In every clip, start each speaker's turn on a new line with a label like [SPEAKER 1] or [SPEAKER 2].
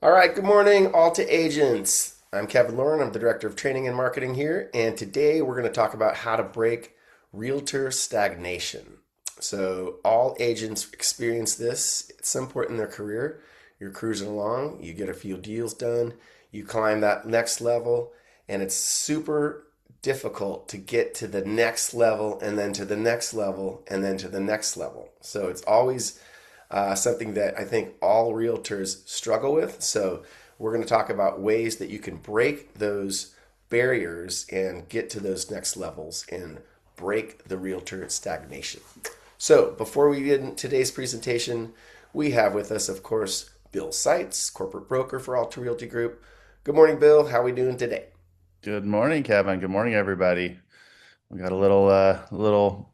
[SPEAKER 1] All right, good morning, Alta agents. I'm Kevin Lauren. I'm the Director of Training and Marketing here, and today we're going to talk about how to break realtor stagnation. So, all agents experience this at some point in their career. You're cruising along, you get a few deals done, you climb that next level, and it's super difficult to get to the next level and then to the next level and then to the next level. So, it's always something that I think all realtors struggle with. So, we're going to talk about ways that you can break those barriers and get to those next levels and break the realtor stagnation. So, before we begin today's presentation, we have with us, of course, Bill Seitz, corporate broker for Alta Realty Group. Good morning, Bill. How are we doing today?
[SPEAKER 2] Good morning, Kevin. Good morning, everybody. We got a little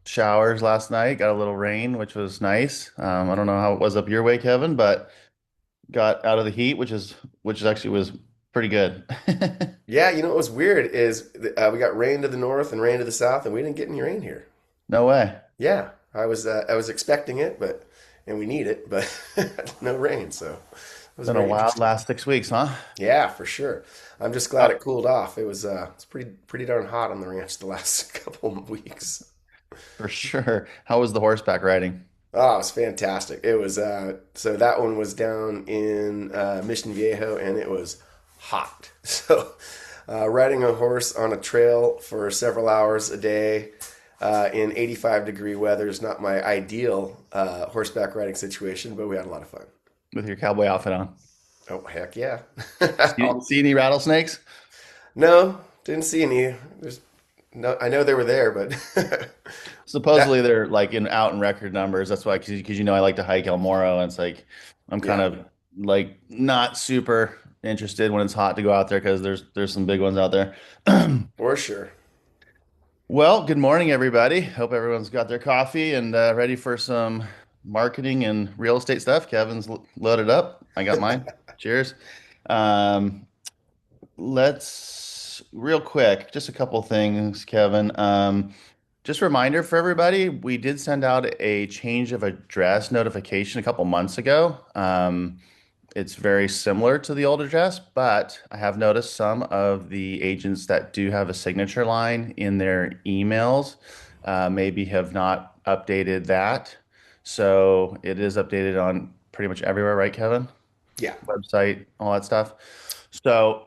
[SPEAKER 2] showers last night. Got a little rain, which was nice. I don't know how it was up your way, Kevin, but got out of the heat, which actually was pretty good.
[SPEAKER 1] Yeah, what was weird is we got rain to the north and rain to the south, and we didn't get any rain here.
[SPEAKER 2] No way.
[SPEAKER 1] Yeah, I was expecting it, but and we need it, but no rain, so it was
[SPEAKER 2] Been a
[SPEAKER 1] very
[SPEAKER 2] wild
[SPEAKER 1] interesting.
[SPEAKER 2] last 6 weeks, huh?
[SPEAKER 1] Yeah, for sure. I'm just glad
[SPEAKER 2] Oh,
[SPEAKER 1] it cooled off. It's pretty darn hot on the ranch the last couple of weeks.
[SPEAKER 2] for sure. How was the horseback riding?
[SPEAKER 1] Oh, it was fantastic. It was so that one was down in Mission Viejo, and it was hot. So riding a horse on a trail for several hours a day in 85-degree weather is not my ideal horseback riding situation, but we had a lot of fun.
[SPEAKER 2] With your cowboy outfit on?
[SPEAKER 1] Oh, heck yeah.
[SPEAKER 2] See any rattlesnakes?
[SPEAKER 1] No, didn't see any. There's no, I know they were there, but
[SPEAKER 2] Supposedly
[SPEAKER 1] that,
[SPEAKER 2] they're like in out in record numbers. That's why, because I like to hike El Moro, and it's like I'm kind
[SPEAKER 1] yeah,
[SPEAKER 2] of like not super interested when it's hot to go out there because there's some big ones out there.
[SPEAKER 1] for sure.
[SPEAKER 2] Well, good morning, everybody. Hope everyone's got their coffee and ready for some marketing and real estate stuff. Kevin's loaded up. I got mine. Cheers. Um, let's real quick, just a couple things, Kevin. Just a reminder for everybody, we did send out a change of address notification a couple months ago. It's very similar to the old address, but I have noticed some of the agents that do have a signature line in their emails maybe have not updated that. So it is updated on pretty much everywhere, right, Kevin?
[SPEAKER 1] Yeah.
[SPEAKER 2] Website, all that stuff. So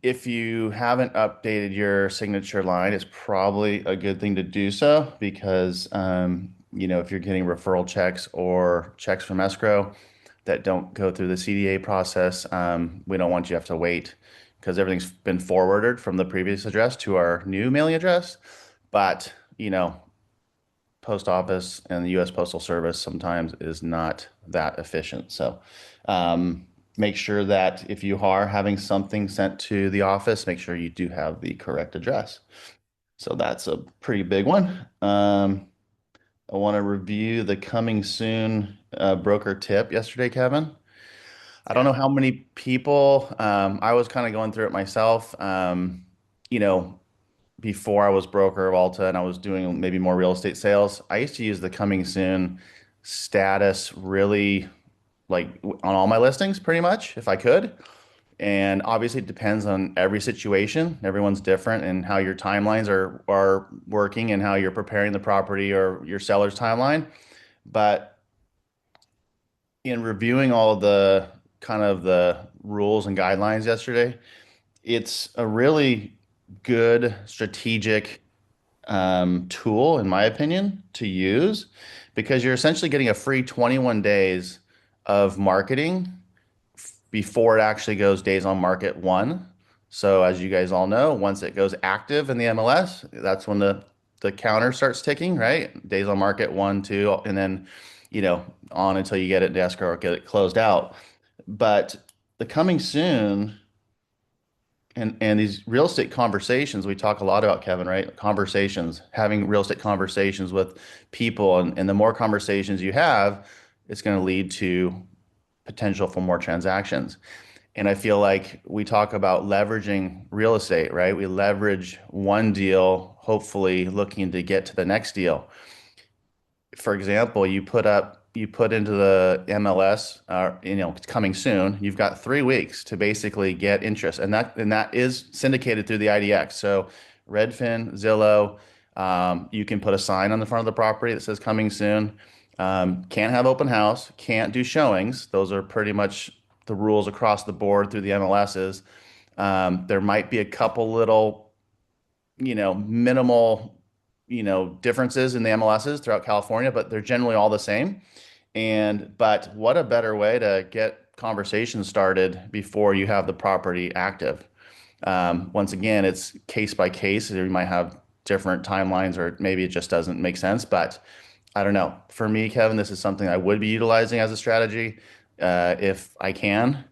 [SPEAKER 2] if you haven't updated your signature line, it's probably a good thing to do so because if you're getting referral checks or checks from escrow that don't go through the CDA process, we don't want you to have to wait because everything's been forwarded from the previous address to our new mailing address. But, post office and the U.S. Postal Service sometimes is not that efficient. So make sure that if you are having something sent to the office, make sure you do have the correct address. So that's a pretty big one. I want to review the coming soon broker tip yesterday, Kevin. I don't
[SPEAKER 1] Yeah.
[SPEAKER 2] know how many people, I was kind of going through it myself. You know, Before I was broker of Alta and I was doing maybe more real estate sales, I used to use the coming soon status really like on all my listings pretty much if I could. And obviously it depends on every situation. Everyone's different and how your timelines are working and how you're preparing the property or your seller's timeline. But in reviewing all of the kind of the rules and guidelines yesterday, it's a really good strategic tool, in my opinion, to use because you're essentially getting a free 21 days of marketing before it actually goes days on market one. So as you guys all know, once it goes active in the MLS, that's when the counter starts ticking, right? Days on market one, two, and then on until you get it to escrow or get it closed out. But the coming soon and these real estate conversations we talk a lot about, Kevin, right? Conversations, having real estate conversations with people, and the more conversations you have, it's going to lead to potential for more transactions. And I feel like we talk about leveraging real estate, right? We leverage one deal, hopefully looking to get to the next deal. For example, you put up you put into the MLS, it's coming soon. You've got 3 weeks to basically get interest, and that is syndicated through the IDX. So Redfin, Zillow, you can put a sign on the front of the property that says coming soon. Can't have open house, can't do showings. Those are pretty much the rules across the board through the MLSs. There might be a couple little, minimal, differences in the MLSs throughout California, but they're generally all the same. But what a better way to get conversations started before you have the property active. Once again, it's case by case. You might have different timelines, or maybe it just doesn't make sense. But I don't know. For me, Kevin, this is something I would be utilizing as a strategy if I can,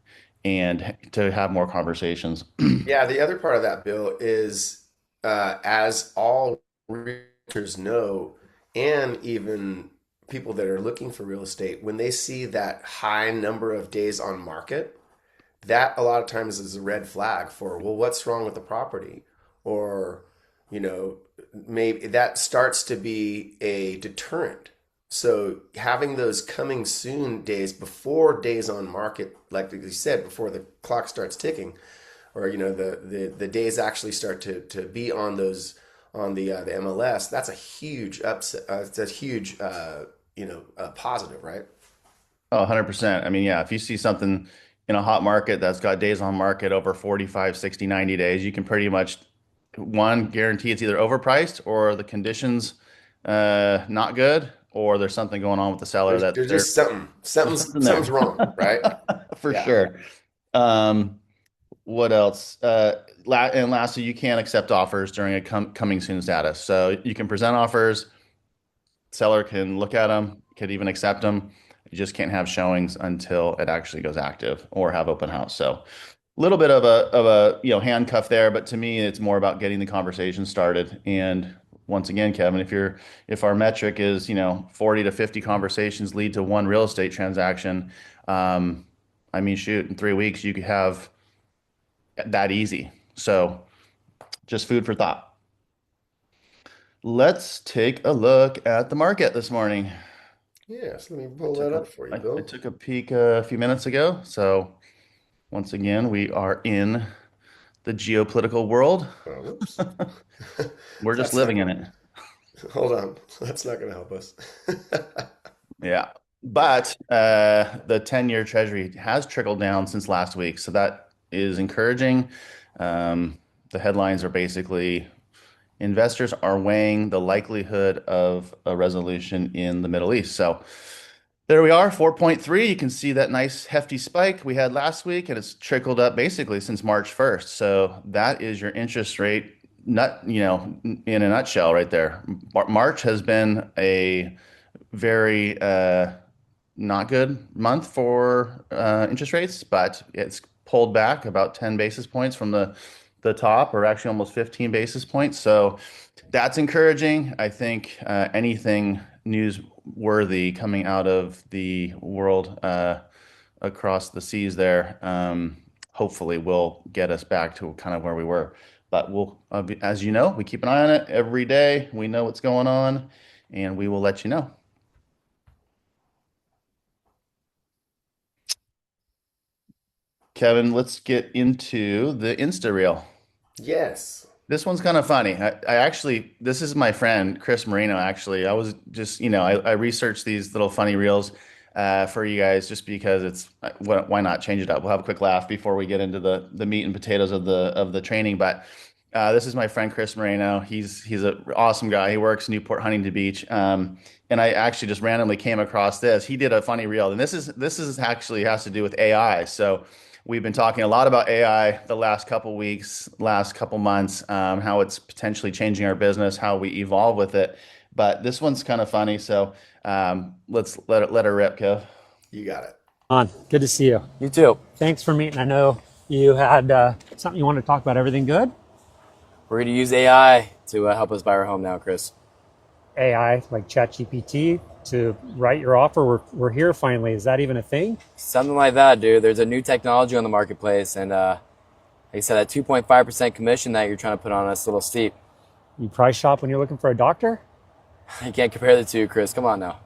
[SPEAKER 2] and to have more conversations.
[SPEAKER 1] Yeah, the other part of that, Bill, is as all realtors know, and even people that are looking for real estate, when they see that high number of days on market, that a lot of times is a red flag for, well, what's wrong with the property? Or, you know, maybe that starts to be a deterrent. So having those coming soon days before days on market, like you said, before the clock starts ticking, or the days actually start to be on those on the MLS, that's a huge upset. It's a huge positive, right?
[SPEAKER 2] Oh, 100%. I mean, yeah, if you see something in a hot market that's got days on market over 45, 60, 90 days, you can pretty much, one, guarantee it's either overpriced or the conditions not good, or there's something going on with the seller that
[SPEAKER 1] There's just something
[SPEAKER 2] there's
[SPEAKER 1] something's
[SPEAKER 2] something
[SPEAKER 1] something's
[SPEAKER 2] there.
[SPEAKER 1] wrong, right?
[SPEAKER 2] For
[SPEAKER 1] Yeah.
[SPEAKER 2] sure. Um, what else? And lastly, you can't accept offers during a coming soon status. So you can present offers, seller can look at them, could even accept them. You just can't have showings until it actually goes active or have open house. So a little bit of a handcuff there, but to me, it's more about getting the conversation started. And once again, Kevin, if our metric is 40 to 50 conversations lead to one real estate transaction, I mean, shoot, in 3 weeks you could have that easy. So just food for thought. Let's take a look at the market this morning.
[SPEAKER 1] Yes, let me
[SPEAKER 2] I
[SPEAKER 1] pull that
[SPEAKER 2] took a
[SPEAKER 1] up for you,
[SPEAKER 2] I
[SPEAKER 1] Bill.
[SPEAKER 2] took a peek a few minutes ago. So once again, we are in the geopolitical world.
[SPEAKER 1] Oh, whoops.
[SPEAKER 2] We're just
[SPEAKER 1] That's not
[SPEAKER 2] living in
[SPEAKER 1] gonna
[SPEAKER 2] it.
[SPEAKER 1] hold on. That's not gonna help us.
[SPEAKER 2] Yeah. But the 10-year treasury has trickled down since last week. So that is encouraging. The headlines are basically investors are weighing the likelihood of a resolution in the Middle East. So there we are, 4.3. You can see that nice hefty spike we had last week, and it's trickled up basically since March 1st. So that is your interest rate in a nutshell right there. March has been a very not good month for interest rates, but it's pulled back about 10 basis points from the top, or actually almost 15 basis points. So that's encouraging. I think anything newsworthy coming out of the world across the seas there, hopefully will get us back to kind of where we were. But as you know, we keep an eye on it every day. We know what's going on, and we will let you know. Kevin, let's get into the Insta reel.
[SPEAKER 1] Yes.
[SPEAKER 2] This one's kind of funny. This is my friend Chris Marino. Actually, I was just, I researched these little funny reels for you guys just because why not change it up? We'll have a quick laugh before we get into the meat and potatoes of the training. But this is my friend Chris Marino. He's an awesome guy. He works in Newport Huntington Beach. And I actually just randomly came across this. He did a funny reel, and this is actually has to do with AI. So we've been talking a lot about AI the last couple weeks, last couple months, how it's potentially changing our business, how we evolve with it. But this one's kind of funny, so let's let her rip, Kev.
[SPEAKER 1] You got it.
[SPEAKER 3] On. Good to see you.
[SPEAKER 4] You too.
[SPEAKER 3] Thanks for meeting. I know you had something you wanted to talk about. Everything good?
[SPEAKER 4] We're going to use AI to help us buy our home now, Chris.
[SPEAKER 3] AI, like ChatGPT, to write your offer. We're here finally. Is that even a thing?
[SPEAKER 4] Something like that, dude. There's a new technology on the marketplace, and like I said, that 2.5% commission that you're trying to put on us is a little steep.
[SPEAKER 3] You price shop when you're looking for a doctor?
[SPEAKER 4] You can't compare the two, Chris. Come on now.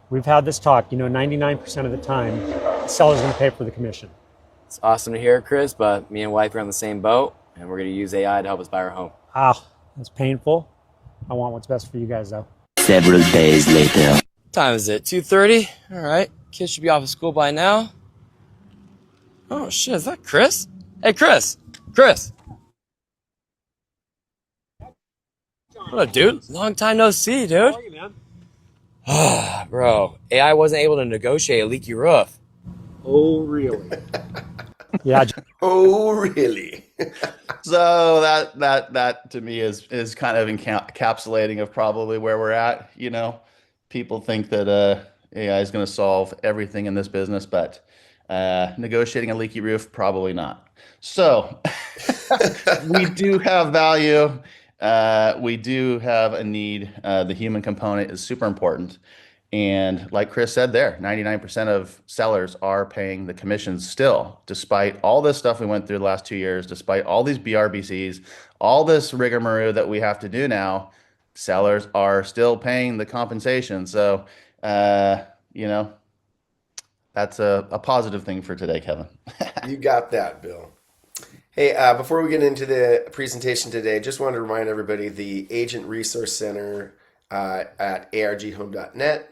[SPEAKER 3] We've had this talk. 99% of the time, the seller's going to pay for the commission.
[SPEAKER 4] It's awesome to hear, Chris, but me and wife are on the same boat, and we're going to use AI to help us buy our home.
[SPEAKER 3] That's painful. I want what's best for you guys, though.
[SPEAKER 5] Several days later.
[SPEAKER 4] What time is it? 2:30? All right. Kids should be off of school by now. Oh, shit. Is that Chris? Hey, Chris. Chris. What up, dude? Long time no see, dude.
[SPEAKER 3] How are you, man?
[SPEAKER 4] Bro, AI wasn't able to negotiate a leaky roof.
[SPEAKER 3] Oh, really? Yeah.
[SPEAKER 1] Oh, really?
[SPEAKER 2] So that to me is kind of encapsulating of probably where we're at. People think that AI is going to solve everything in this business, but negotiating a leaky roof, probably not. So we do have value. We do have a need. The human component is super important. And like Chris said there, 99% of sellers are paying the commissions still, despite all this stuff we went through the last 2 years, despite all these BRBCs, all this rigmarole that we have to do now, sellers are still paying the compensation. So, that's a positive thing for today, Kevin.
[SPEAKER 1] You got that, Bill. Hey, before we get into the presentation today, just wanted to remind everybody the Agent Resource Center at arghome.net.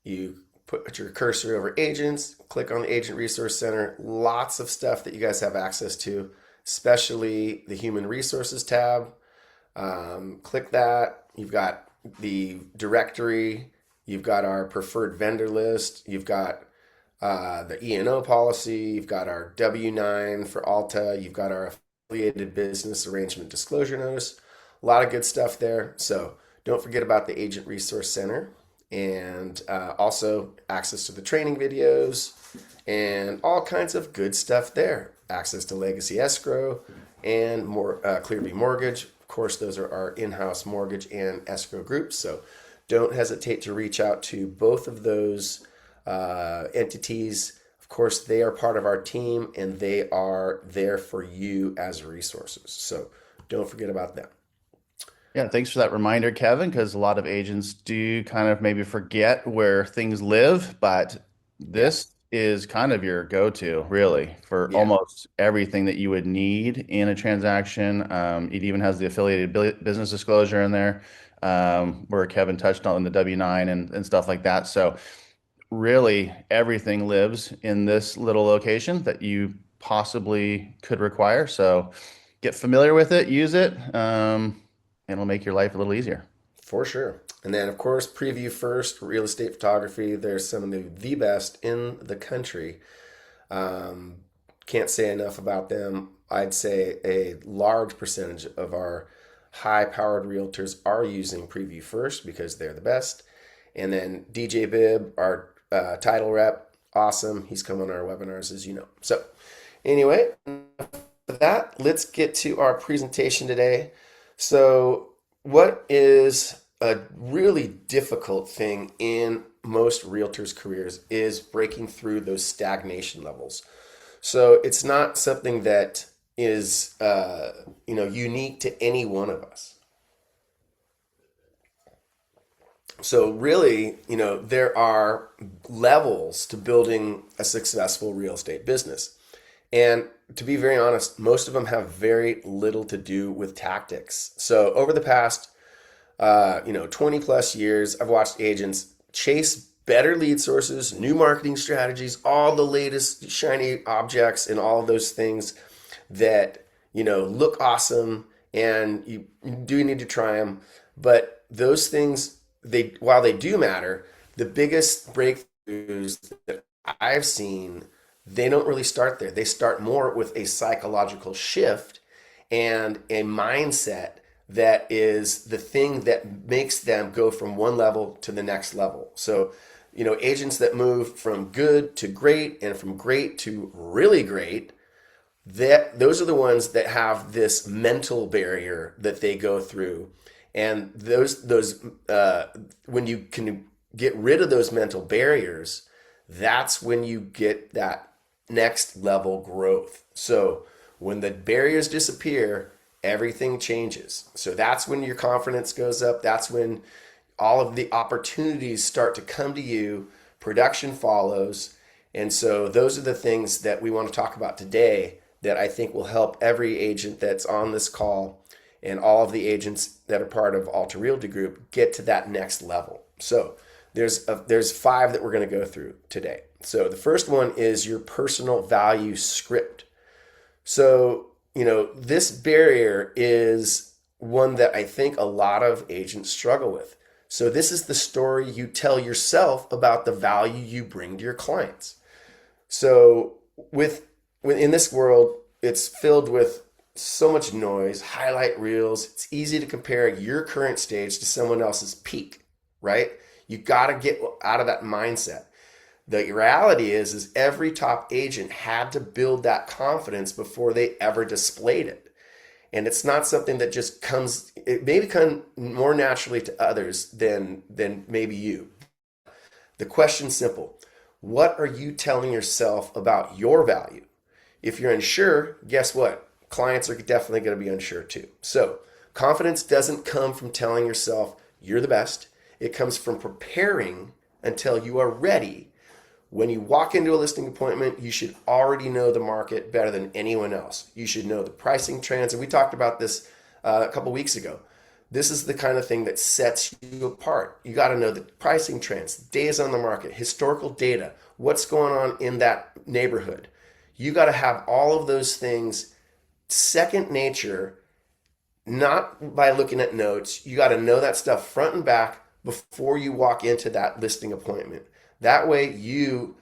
[SPEAKER 1] You put your cursor over agents, click on the Agent Resource Center. Lots of stuff that you guys have access to, especially the Human Resources tab. Click that. You've got the directory. You've got our preferred vendor list. You've got the E&O policy. You've got our W-9 for Alta. You've got our affiliated business arrangement disclosure notice. A lot of good stuff there. So don't forget about the Agent Resource Center, and also access to the training videos and all kinds of good stuff there. Access to legacy escrow and more Clearview Mortgage. Of course, those are our in-house mortgage and escrow groups. So don't hesitate to reach out to both of those entities. Of course, they are part of our team and they are there for you as resources. So don't forget about them.
[SPEAKER 2] Yeah, thanks for that reminder, Kevin, because a lot of agents do kind of maybe forget where things live, but this is kind of your go-to, really, for almost everything that you would need in a transaction. It even has the affiliated business disclosure in there, where Kevin touched on the W-9 and stuff like that. So really, everything lives in this little location that you possibly could require. So get familiar with it, use it. It'll make your life a little easier.
[SPEAKER 1] For sure. And then, of course, Preview First, real estate photography. There's some of the best in the country. Can't say enough about them. I'd say a large percentage of our high-powered realtors are using Preview First because they're the best. And then DJ Bibb, our title rep, awesome. He's come on our webinars, as you know. So anyway, with that, let's get to our presentation today. So what is a really difficult thing in most realtors' careers is breaking through those stagnation levels. So it's not something that is unique to any one of us. So really, there are levels to building a successful real estate business. And to be very honest, most of them have very little to do with tactics. So over the past, 20 plus years, I've watched agents chase better lead sources, new marketing strategies, all the latest shiny objects and all of those things that, look awesome and you do need to try them. But those things, while they do matter, the biggest breakthroughs that I've seen, they don't really start there. They start more with a psychological shift and a mindset that is the thing that makes them go from one level to the next level. So, agents that move from good to great and from great to really great, those are the ones that have this mental barrier that they go through. And those when you can get rid of those mental barriers, that's when you get that next level growth. So when the barriers disappear, everything changes. So that's when your confidence goes up. That's when all of the opportunities start to come to you, production follows. And so those are the things that we want to talk about today that I think will help every agent that's on this call and all of the agents that are part of Alta Realty Group get to that next level. So there's 5 that we're going to go through today. So the first one is your personal value script. So, this barrier is one that I think a lot of agents struggle with. So this is the story you tell yourself about the value you bring to your clients. So in this world, it's filled with so much noise, highlight reels. It's easy to compare your current stage to someone else's peak, right? You got to get out of that mindset. The reality is every top agent had to build that confidence before they ever displayed it. And it's not something that just comes, it may come more naturally to others than maybe you. The question's simple. What are you telling yourself about your value? If you're unsure, guess what? Clients are definitely going to be unsure too. So confidence doesn't come from telling yourself you're the best. It comes from preparing until you are ready. When you walk into a listing appointment, you should already know the market better than anyone else. You should know the pricing trends. And we talked about this a couple weeks ago. This is the kind of thing that sets you apart. You got to know the pricing trends, days on the market, historical data, what's going on in that neighborhood. You got to have all of those things second nature, not by looking at notes. You got to know that stuff front and back before you walk into that listing appointment. That way you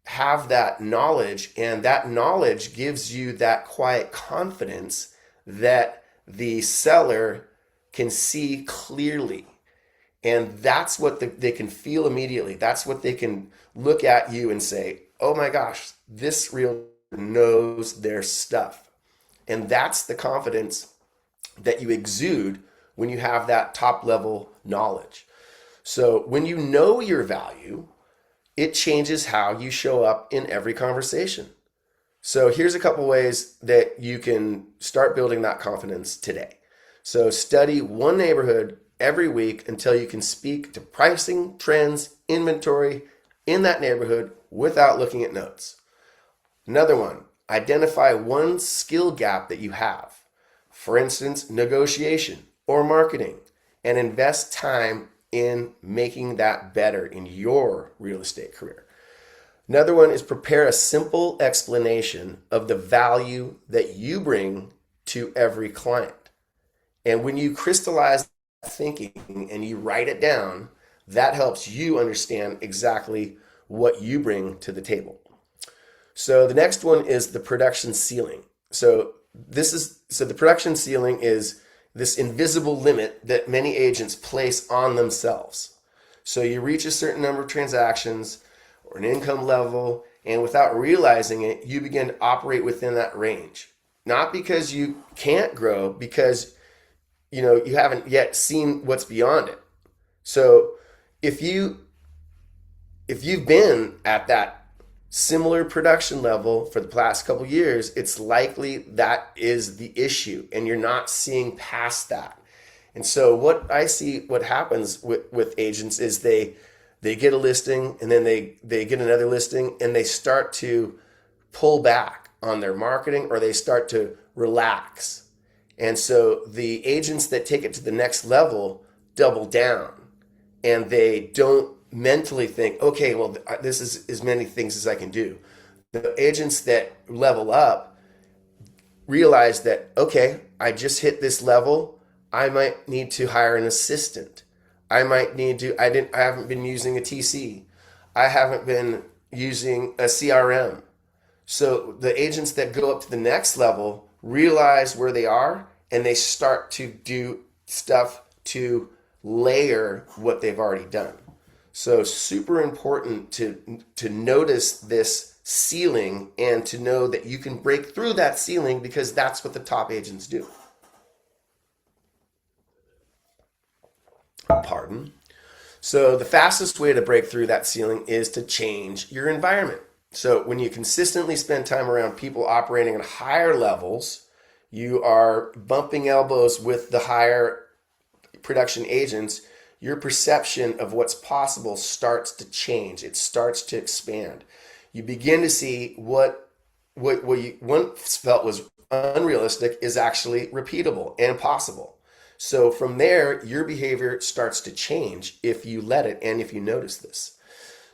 [SPEAKER 1] have that knowledge, and that knowledge gives you that quiet confidence that the seller can see clearly. And that's what they can feel immediately. That's what they can look at you and say, oh my gosh, this realtor knows their stuff. And that's the confidence that you exude when you have that top level knowledge. So when you know your value, it changes how you show up in every conversation. So here's a couple ways that you can start building that confidence today. So study one neighborhood every week until you can speak to pricing, trends, inventory in that neighborhood without looking at notes. Another one, identify one skill gap that you have. For instance, negotiation or marketing, and invest time in making that better in your real estate career. Another one is prepare a simple explanation of the value that you bring to every client. And when you crystallize thinking and you write it down, that helps you understand exactly what you bring to the table. So the next one is the production ceiling. So the production ceiling is this invisible limit that many agents place on themselves. So you reach a certain number of transactions or an income level, and without realizing it, you begin to operate within that range. Not because you can't grow, because you haven't yet seen what's beyond it. So if you've been at that similar production level for the past couple years, it's likely that is the issue and you're not seeing past that. And so what happens with agents is they get a listing, and then they get another listing, and they start to pull back on their marketing, or they start to relax. And so the agents that take it to the next level double down, and they don't mentally think, okay, well, this is as many things as I can do. The agents that level up realize that, okay, I just hit this level. I might need to hire an assistant. I haven't been using a TC. I haven't been using a CRM. So the agents that go up to the next level realize where they are, and they start to do stuff to layer what they've already done. So super important to notice this ceiling and to know that you can break through that ceiling, because that's what the top agents do. Pardon. So the fastest way to break through that ceiling is to change your environment. So when you consistently spend time around people operating at higher levels, you are bumping elbows with the higher production agents, your perception of what's possible starts to change. It starts to expand. You begin to see what you once felt was unrealistic is actually repeatable and possible. So from there, your behavior starts to change if you let it and if you notice this.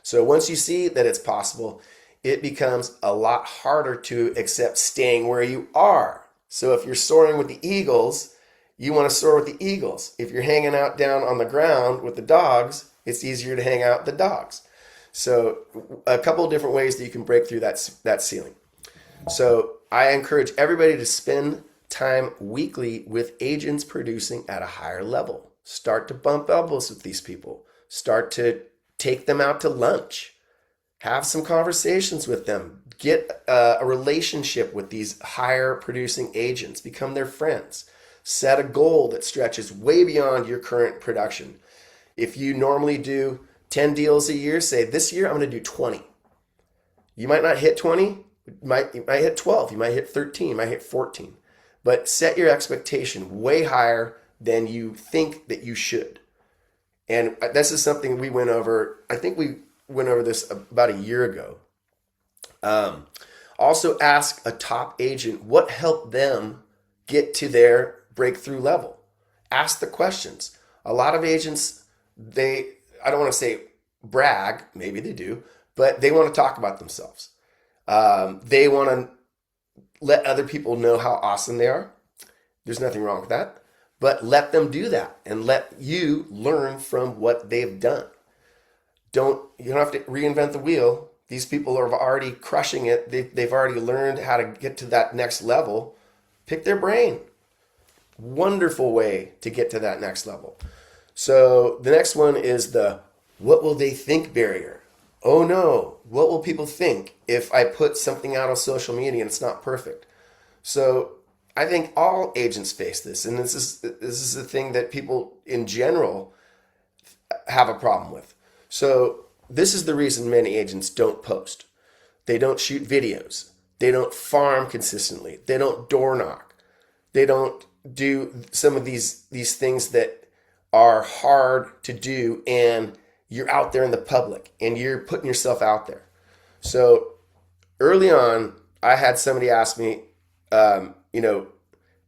[SPEAKER 1] So once you see that it's possible, it becomes a lot harder to accept staying where you are. So if you're soaring with the eagles, you want to soar with the eagles. If you're hanging out down on the ground with the dogs, it's easier to hang out with the dogs. So a couple of different ways that you can break through that ceiling. So I encourage everybody to spend time weekly with agents producing at a higher level. Start to bump elbows with these people. Start to take them out to lunch. Have some conversations with them. Get a relationship with these higher producing agents. Become their friends. Set a goal that stretches way beyond your current production. If you normally do 10 deals a year, say this year I'm going to do 20. You might not hit 20. You might hit 12. You might hit 13. You might hit 14. But set your expectation way higher than you think that you should. And this is something we went over. I think we went over this about a year ago. Also ask a top agent what helped them get to their breakthrough level. Ask the questions. A lot of agents, I don't want to say brag, maybe they do, but they want to talk about themselves. They want to let other people know how awesome they are. There's nothing wrong with that, but let them do that and let you learn from what they've done. You don't have to reinvent the wheel. These people are already crushing it. They've already learned how to get to that next level. Pick their brain. Wonderful way to get to that next level. So the next one is the what will they think barrier. Oh no, what will people think if I put something out on social media and it's not perfect? So I think all agents face this, and this is the thing that people in general have a problem with. So this is the reason many agents don't post. They don't shoot videos. They don't farm consistently. They don't door knock. They don't do some of these things that are hard to do, and you're out there in the public and you're putting yourself out there. So early on, I had somebody ask me,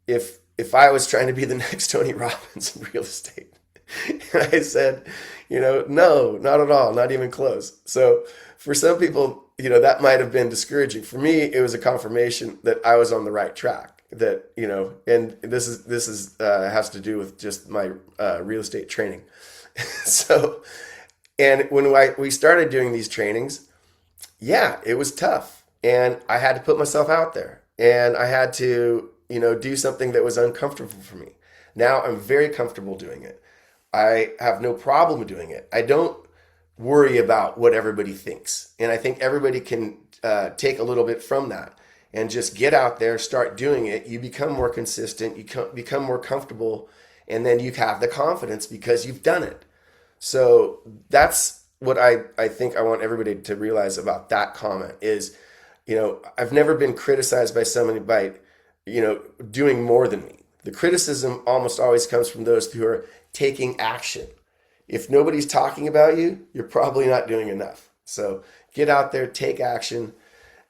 [SPEAKER 1] if I was trying to be the next Tony Robbins in real estate. And I said, no, not at all, not even close. So for some people, that might have been discouraging. For me, it was a confirmation that I was on the right track. That and this is has to do with just my real estate training. So, and when we started doing these trainings, yeah, it was tough, and I had to put myself out there, and I had to do something that was uncomfortable for me. Now I'm very comfortable doing it. I have no problem doing it. I don't worry about what everybody thinks, and I think everybody can take a little bit from that. And just get out there, start doing it. You become more consistent, you become more comfortable, and then you have the confidence because you've done it. So that's what I think I want everybody to realize about that comment is, I've never been criticized by somebody by, doing more than me. The criticism almost always comes from those who are taking action. If nobody's talking about you, you're probably not doing enough. So get out there, take action.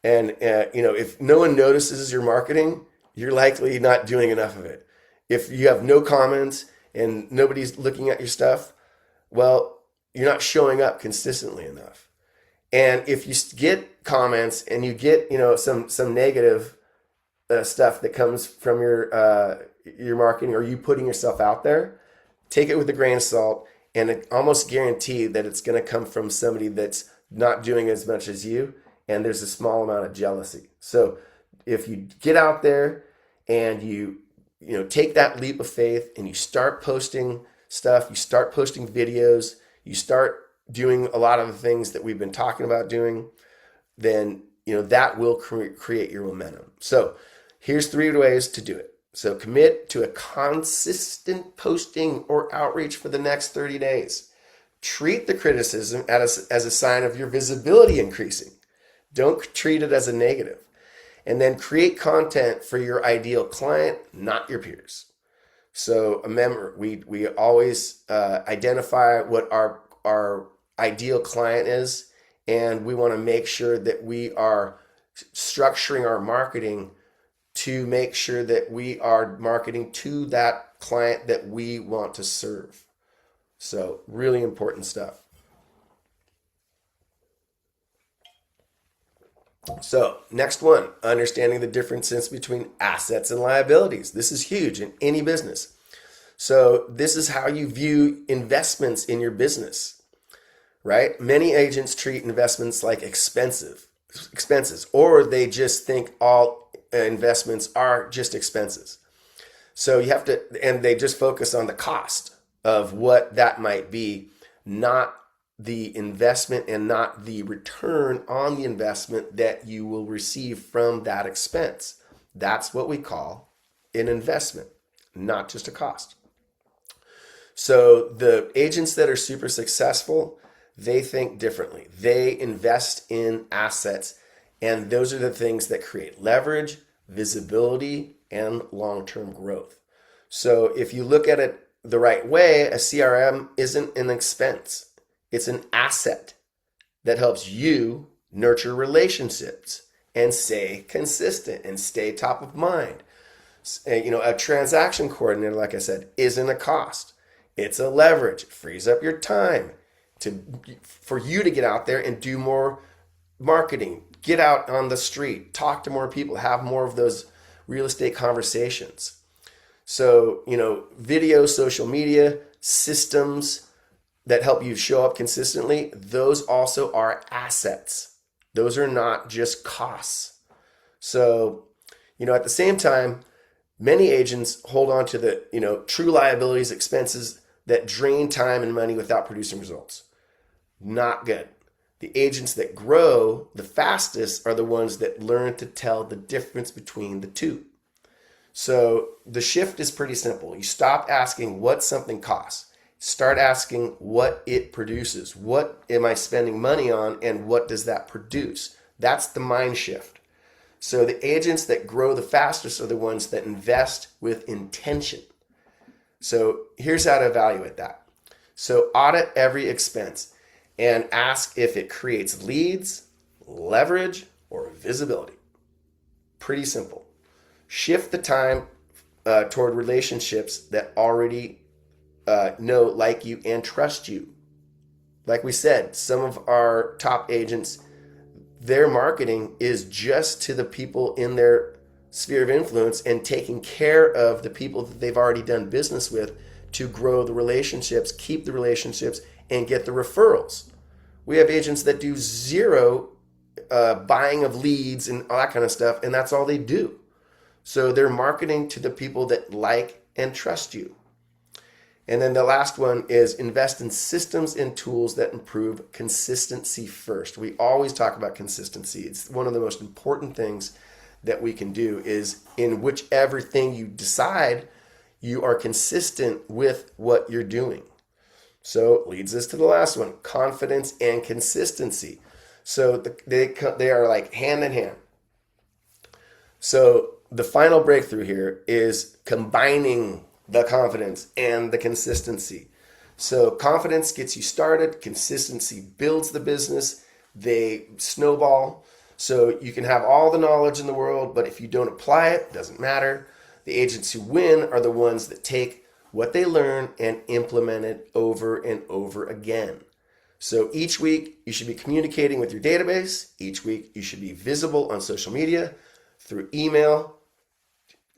[SPEAKER 1] And, if no one notices your marketing, you're likely not doing enough of it. If you have no comments and nobody's looking at your stuff, well, you're not showing up consistently enough. And if you get comments and you get, some negative stuff that comes from your marketing or you putting yourself out there, take it with a grain of salt and almost guarantee that it's going to come from somebody that's not doing as much as you. And there's a small amount of jealousy. So if you get out there and you take that leap of faith and you start posting stuff, you start posting videos, you start doing a lot of the things that we've been talking about doing, then that will create your momentum. So here's 3 ways to do it. So commit to a consistent posting or outreach for the next 30 days. Treat the criticism as a sign of your visibility increasing. Don't treat it as a negative. And then create content for your ideal client, not your peers. So remember, we always identify what our ideal client is, and we want to make sure that we are structuring our marketing to make sure that we are marketing to that client that we want to serve. So really important stuff. So next one, understanding the differences between assets and liabilities. This is huge in any business. So this is how you view investments in your business, right? Many agents treat investments like expenses, or they just think all investments are just expenses. So you have to, and they just focus on the cost of what that might be, not the investment and not the return on the investment that you will receive from that expense. That's what we call an investment, not just a cost. So the agents that are super successful, they think differently. They invest in assets, and those are the things that create leverage, visibility, and long-term growth. So if you look at it the right way, a CRM isn't an expense. It's an asset that helps you nurture relationships and stay consistent and stay top of mind. A transaction coordinator, like I said, isn't a cost. It's a leverage. It frees up your time for you to get out there and do more marketing, get out on the street, talk to more people, have more of those real estate conversations. So, video, social media, systems that help you show up consistently, those also are assets. Those are not just costs. So, at the same time, many agents hold on to the, true liabilities, expenses that drain time and money without producing results. Not good. The agents that grow the fastest are the ones that learn to tell the difference between the two. So the shift is pretty simple. You stop asking what something costs. Start asking what it produces. What am I spending money on, and what does that produce? That's the mind shift. So the agents that grow the fastest are the ones that invest with intention. So here's how to evaluate that. So audit every expense and ask if it creates leads, leverage, or visibility. Pretty simple. Shift the time toward relationships that already know, like you, and trust you. Like we said, some of our top agents, their marketing is just to the people in their sphere of influence and taking care of the people that they've already done business with to grow the relationships, keep the relationships, and get the referrals. We have agents that do zero buying of leads and all that kind of stuff, and that's all they do. So they're marketing to the people that like and trust you. And then the last one is invest in systems and tools that improve consistency first. We always talk about consistency. It's one of the most important things that we can do is in whichever thing you decide, you are consistent with what you're doing. So it leads us to the last one, confidence and consistency. So they are like hand in hand. So the final breakthrough here is combining the confidence and the consistency. So confidence gets you started, consistency builds the business, they snowball. So you can have all the knowledge in the world, but if you don't apply it, it doesn't matter. The agents who win are the ones that take what they learn and implement it over and over again. So each week you should be communicating with your database. Each week you should be visible on social media, through email,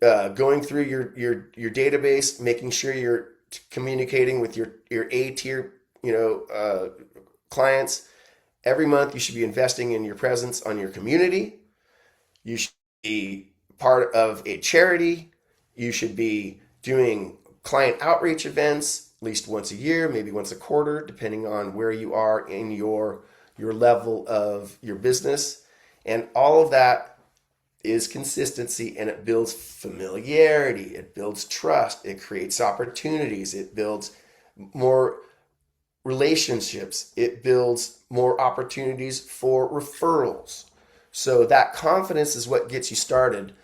[SPEAKER 1] going through your database, making sure you're communicating with your A tier clients. Every month you should be investing in your presence on your community. You should be part of a charity. You should be doing client outreach events at least once a year, maybe once a quarter, depending on where you are in your level of your business. And all of that is consistency, and it builds familiarity, it builds trust, it creates opportunities, it builds more relationships, it builds more opportunities for referrals. So that confidence is what gets you started.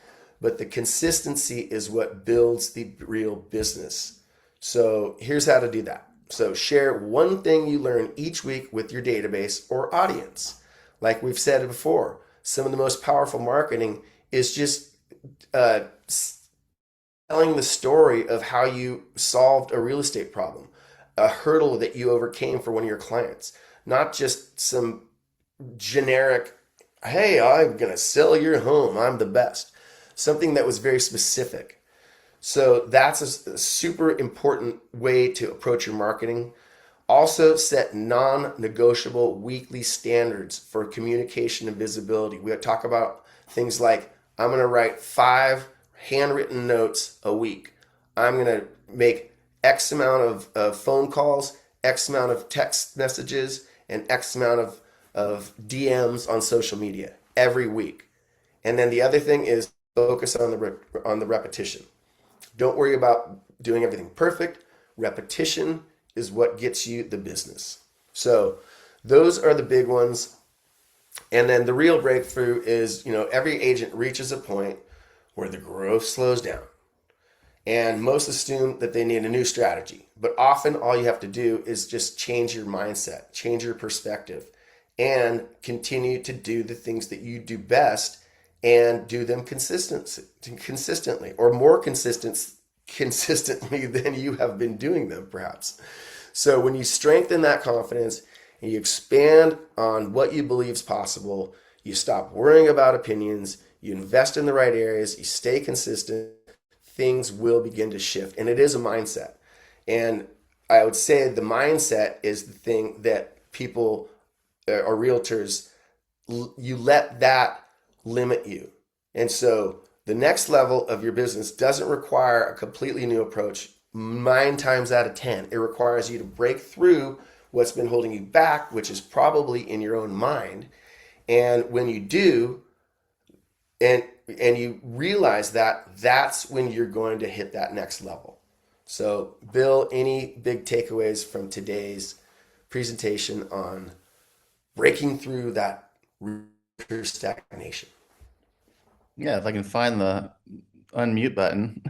[SPEAKER 1] but the consistency is what builds the real business. So here's how to do that. So share one thing you learn each week with your database or audience. Like we've said before, some of the most powerful marketing is just uh, telling the story of how you solved a real estate problem, a hurdle that you overcame for one of your clients, not just some generic, hey, I'm going to sell your home, I'm the best. Something that was very specific. So that's a super important way to approach your marketing. Also, set non negotiable weekly standards for communication and visibility. We talk about things like I'm going to write 5 handwritten notes a week. I'm going to make X amount of phone calls, X amount of text messages, and X amount of DMs on social media every week. And then the other thing is focus on the repetition. Don't worry about doing everything perfect. Repetition is what gets you the business. So those are the big ones. And then the real breakthrough is, every agent reaches a point where the growth slows down. And most assume that they need a new strategy. But often all you have to do is just change your mindset, change your perspective, and continue to do the things that you do best and do them consistently or more consistently than you have been doing them, perhaps. So when you strengthen that confidence and you expand on what you believe is possible, you stop worrying about opinions, you invest in the right areas, you stay consistent, things will begin to shift. And it is a mindset. And I would say the mindset is the thing that people or realtors, you let that limit you. And so the next level of your business doesn't require a completely new approach 9 times out of 10. It requires you to break through what's been holding you back, which is probably in your own mind. And when you do, and you realize that, that's when you're going to hit that next level. So, Bill, any big takeaways from today's presentation on breaking through that realtor stagnation?
[SPEAKER 2] Yeah, if I can find the unmute button.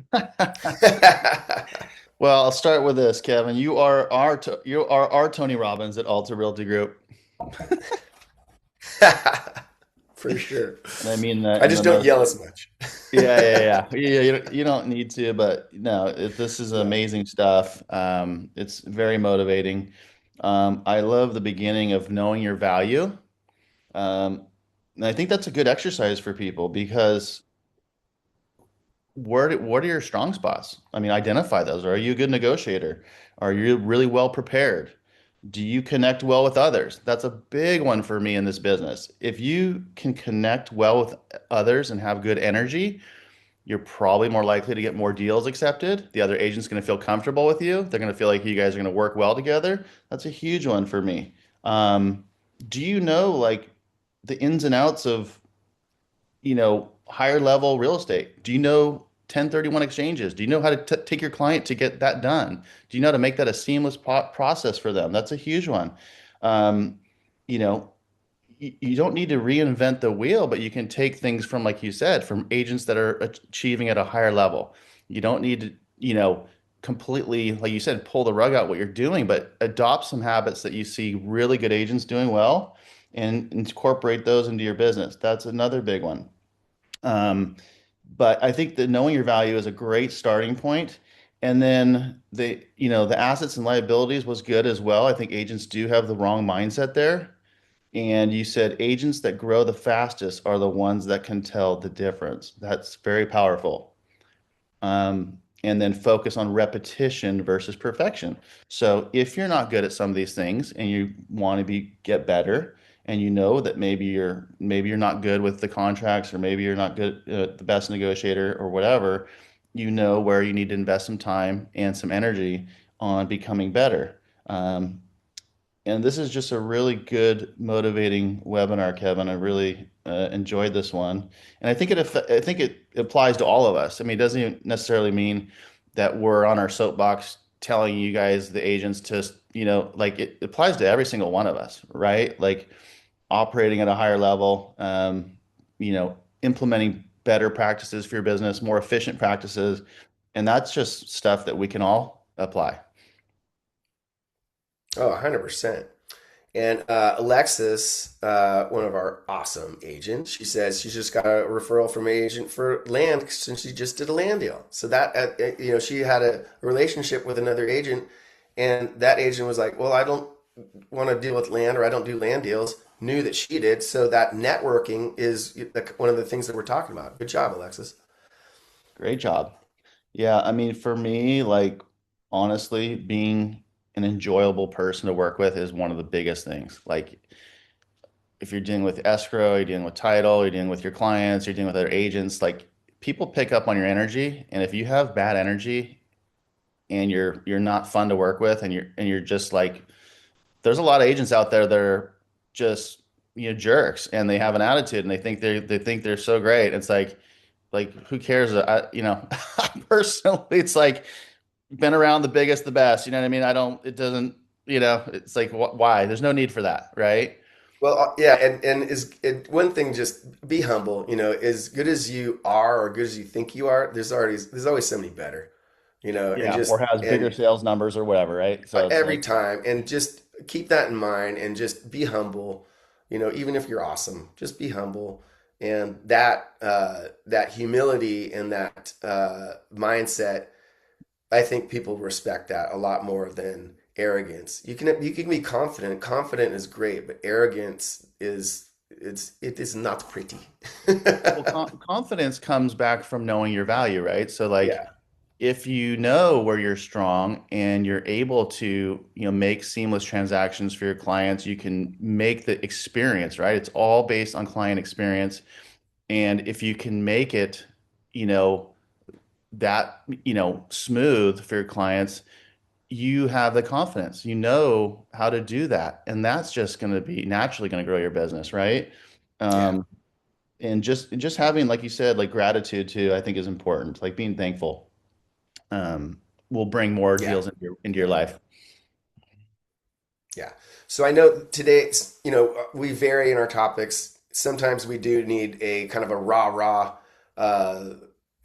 [SPEAKER 2] Well, I'll start with this, Kevin. You are our Tony Robbins at Alta Realty Group,
[SPEAKER 1] For sure.
[SPEAKER 2] and I mean that
[SPEAKER 1] I
[SPEAKER 2] in
[SPEAKER 1] just
[SPEAKER 2] the
[SPEAKER 1] don't
[SPEAKER 2] most.
[SPEAKER 1] yell as much.
[SPEAKER 2] Yeah. You don't need to, but no, this is
[SPEAKER 1] Yeah.
[SPEAKER 2] amazing stuff. It's very motivating. I love the beginning of knowing your value. Um, and I think that's a good exercise for people because what are your strong spots? I mean, identify those. Are you a good negotiator? Are you really well prepared? Do you connect well with others? That's a big one for me in this business. If you can connect well with others and have good energy, you're probably more likely to get more deals accepted. The other agent's going to feel comfortable with you. They're going to feel like you guys are going to work well together. That's a huge one for me. Um, do you know like the ins and outs of, higher level real estate? Do you know 1031 exchanges? Do you know how to take your client to get that done? Do you know how to make that a seamless process for them? That's a huge one. Um, you know, you don't need to reinvent the wheel, but you can take things from, like you said, from agents that are achieving at a higher level. You don't need to, completely, like you said, pull the rug out what you're doing, but adopt some habits that you see really good agents doing well and incorporate those into your business. That's another big one. Um, but I think that knowing your value is a great starting point. And then the assets and liabilities was good as well. I think agents do have the wrong mindset there. And you said agents that grow the fastest are the ones that can tell the difference. That's very powerful. And then focus on repetition versus perfection. So if you're not good at some of these things and you want to get better, and you know that maybe you're not good with the contracts, or maybe you're not good the best negotiator or whatever, you know where you need to invest some time and some energy on becoming better. And this is just a really good, motivating webinar, Kevin. I really enjoyed this one, and I think it applies to all of us. I mean, it doesn't even necessarily mean that we're on our soapbox telling you guys, the agents, to like it applies to every single one of us, right? Like operating at a higher level, implementing better practices for your business, more efficient practices. And that's just stuff that we can all apply.
[SPEAKER 1] Oh, 100%. And Alexis, one of our awesome agents, she says she's just got a referral from an agent for land since she just did a land deal. So that, she had a relationship with another agent, and that agent was like, "Well, I don't want to deal with land, or I don't do land deals." Knew that she did, so that networking is one of the things that we're talking about. Good job, Alexis.
[SPEAKER 2] Great job. Yeah, I mean, for me, like honestly, being an enjoyable person to work with is one of the biggest things. Like if you're dealing with escrow, you're dealing with title, you're dealing with your clients, you're dealing with other agents, like people pick up on your energy. And if you have bad energy and you're not fun to work with and you're just like there's a lot of agents out there that are just jerks and they have an attitude and they think they're so great. It's like who cares? Personally, it's like been around the biggest, the best. You know what I mean? I don't. It doesn't. It's like why? There's no need for that, right?
[SPEAKER 1] Well, yeah, and one thing, just be humble. As good as you are, or good as you think you are, there's always somebody better. And
[SPEAKER 2] Yeah, or
[SPEAKER 1] just
[SPEAKER 2] has bigger
[SPEAKER 1] and
[SPEAKER 2] sales numbers or whatever, right? So it's
[SPEAKER 1] every
[SPEAKER 2] like,
[SPEAKER 1] time, and just keep that in mind, and just be humble. Even if you're awesome, just be humble, and that humility and that mindset, I think people respect that a lot more than arrogance. You can be confident. Confident is great, but arrogance it is not pretty.
[SPEAKER 2] well, confidence comes back from knowing your value, right? So like
[SPEAKER 1] Yeah,
[SPEAKER 2] if you know where you're strong and you're able to, make seamless transactions for your clients, you can make the experience, right? It's all based on client experience. And if you can make it, you know, smooth for your clients, you have the confidence, you know how to do that. And that's just going to be naturally going to grow your business, right?
[SPEAKER 1] yeah,
[SPEAKER 2] Um, and just having, like you said, like gratitude too, I think is important. Like being thankful um, will bring more
[SPEAKER 1] yeah,
[SPEAKER 2] deals into your
[SPEAKER 1] yeah.
[SPEAKER 2] life.
[SPEAKER 1] Yeah. So I know today, we vary in our topics. Sometimes we do need a kind of a rah uh,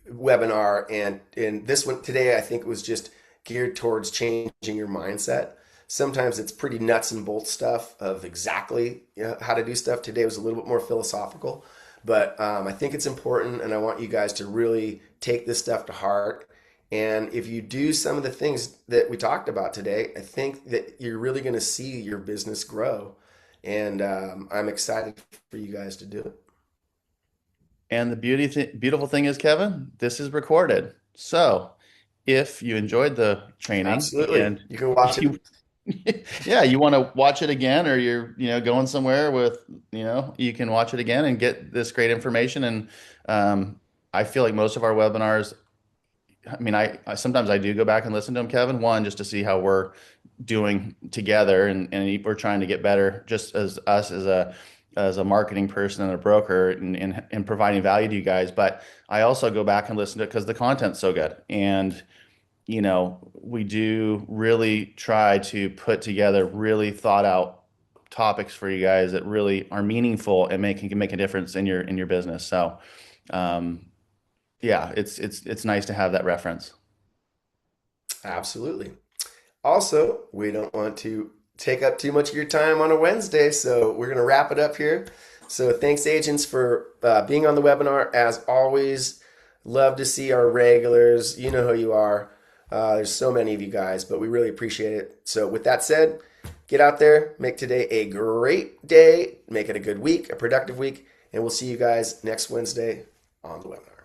[SPEAKER 1] webinar, and in this one today, I think it was just geared towards changing your mindset. Sometimes it's pretty nuts and bolts stuff of exactly how to do stuff. Today was a little bit more philosophical, but I think it's important, and I want you guys to really take this stuff to heart. And if you do some of the things that we talked about today, I think that you're really going to see your business grow. And I'm excited for you guys to do it.
[SPEAKER 2] And the beautiful thing is, Kevin, this is recorded. So if you enjoyed the training
[SPEAKER 1] Absolutely.
[SPEAKER 2] and
[SPEAKER 1] You can watch it.
[SPEAKER 2] you, yeah, you want to watch it again, or you're, going somewhere with, you can watch it again and get this great information. And I feel like most of our webinars, I mean, I sometimes I do go back and listen to them, Kevin. One, just to see how we're doing together, and we're trying to get better, just as us as a marketing person and a broker, and providing value to you guys. But I also go back and listen to it because the content's so good, and we do really try to put together really thought out topics for you guys that really are meaningful and can make a difference in your business. So, um, yeah, it's nice to have that reference.
[SPEAKER 1] Absolutely. Also, we don't want to take up too much of your time on a Wednesday, so we're going to wrap it up here. So, thanks, agents, for being on the webinar. As always, love to see our regulars. You know who you are. There's so many of you guys, but we really appreciate it. So, with that said, get out there, make today a great day, make it a good week, a productive week, and we'll see you guys next Wednesday on the webinar.